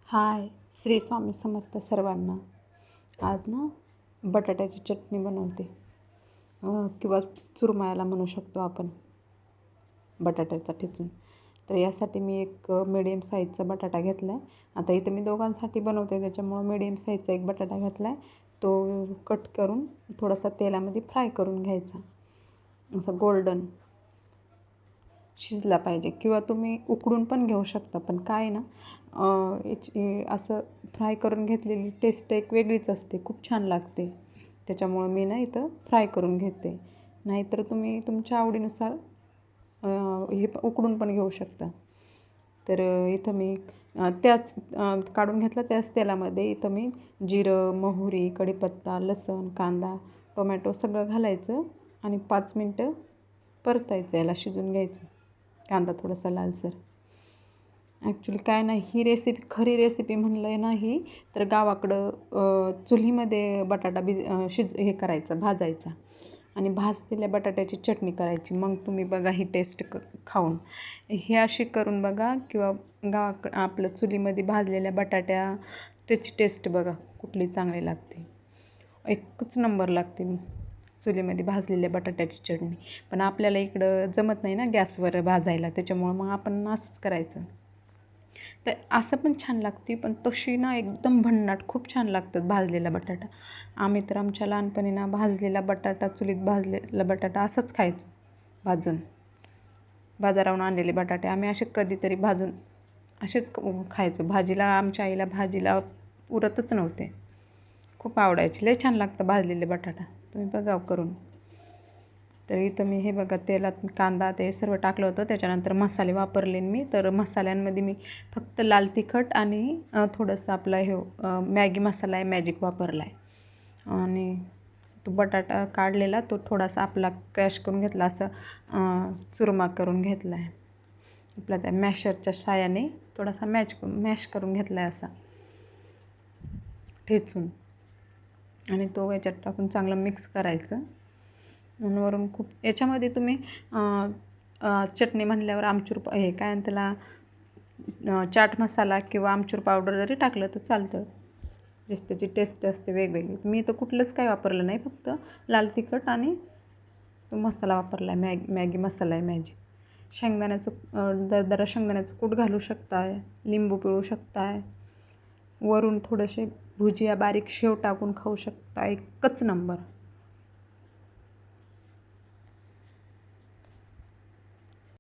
हाय, श्री स्वामी समर्थ सर्वांना. आज ना बटाट्याची चटणी बनवते किंवा चुरमायला म्हणू शकतो आपण, बटाट्याचा ठेचून. तर यासाठी मी एक मिडियम साईजचा बटाटा घेतला आहे. आता इथं मी दोघांसाठी बनवते त्याच्यामुळं मिडियम साईजचा एक बटाटा घेतला आहे. तो कट करून थोडासा तेलामध्ये फ्राय करून घ्यायचा, असं गोल्डन शिजला पाहिजे. किंवा तुम्ही उकडून पण घेऊ शकता, पण काय ना याची असं फ्राय करून घेतलेली टेस्ट एक वेगळीच असते, खूप छान लागते. त्याच्यामुळं मी ना इथं फ्राय करून घेते. नाहीतर तुम्ही तुमच्या आवडीनुसार हे उकडून पण घेऊ शकता. तर इथं मी त्याच काढून घेतलं त्याच तेलामध्ये इथं मी जिरं, मोहरी, कढीपत्ता, लसूण, कांदा, टोमॅटो सगळं घालायचं आणि 5 मिनटं परतायचं, याला शिजून घ्यायचं. कांदा थोडासा लालसर. ॲक्च्युली काय नाही, ही रेसिपी खरी रेसिपी म्हणलं नाही तर गावाकडं चुलीमध्ये बटाटा हे करायचा, भाजायचा आणि भाजलेल्या बटाट्याची चटणी करायची. मग तुम्ही बघा ही टेस्ट खाऊन ही अशी करून बघा, किंवा गावाकडं आपलं चुलीमध्ये भाजलेल्या बटाट्या त्याची टेस्ट बघा कुठली चांगली लागते. एकच नंबर लागते चुलीमध्ये भाजलेल्या बटाट्याची चटणी. पण आपल्याला इकडं जमत नाही ना गॅसवर भाजायला, त्याच्यामुळं मग आपण असंच करायचं. तर असं पण छान लागते, पण तशी ना एकदम भन्नाट खूप छान लागतात भाजलेला बटाटा. आम्ही तर आमच्या लहानपणी ना भाजलेला बटाटा, चुलीत भाजलेला बटाटा असंच खायचो भाजून. बाजारावरून आणलेले बटाटे आम्ही असे कधीतरी भाजून असेच खायचो. भाजीला आमच्या आईला भाजीला पुरतच नव्हते, खूप आवडायचे. लय छान लागतं भाजलेले बटाटा, तुम्ही बघा करून. तर इथं मी हे बघा तेलात कांदा ते सर्व टाकलं होतं. त्याच्यानंतर मसाले वापरले मी. तर मसाल्यांमध्ये मी फक्त लाल तिखट आणि थोडंसं आपला हे मॅगी मसाला आहे, मॅजिक वापरला आहे. आणि तो बटाटा काढलेला तो थोडासा आपला क्रॅश करून घेतला, असं चुरमा करून घेतला आहे. आपला त्या मॅशरच्या साहाय्याने थोडासा मॅश करून घेतला आहे असा ठेचून, आणि तो याच्यात टाकून चांगलं मिक्स करायचं. आणि वरून खूप याच्यामध्ये तुम्ही चटणी म्हणल्यावर आमचूर हे काय त्याला चाट मसाला किंवा आमचूर पावडर जरी टाकलं तर चालतं. जशी त्याची टेस्ट असते वेगवेगळी. मी तर कुठलंच काय वापरलं नाही, फक्त लाल तिखट आणि तो मसाला वापरला आहे, मॅगी मसाला आहे मॅजिक. शेंगदाण्याचं जरा शेंगदाण्याचं कूट घालू शकताय, लिंबू पिळू शकताय, वरून थोडेसे भुजिया बारीक शेव टाकून खाऊ शकता. एकच नंबर.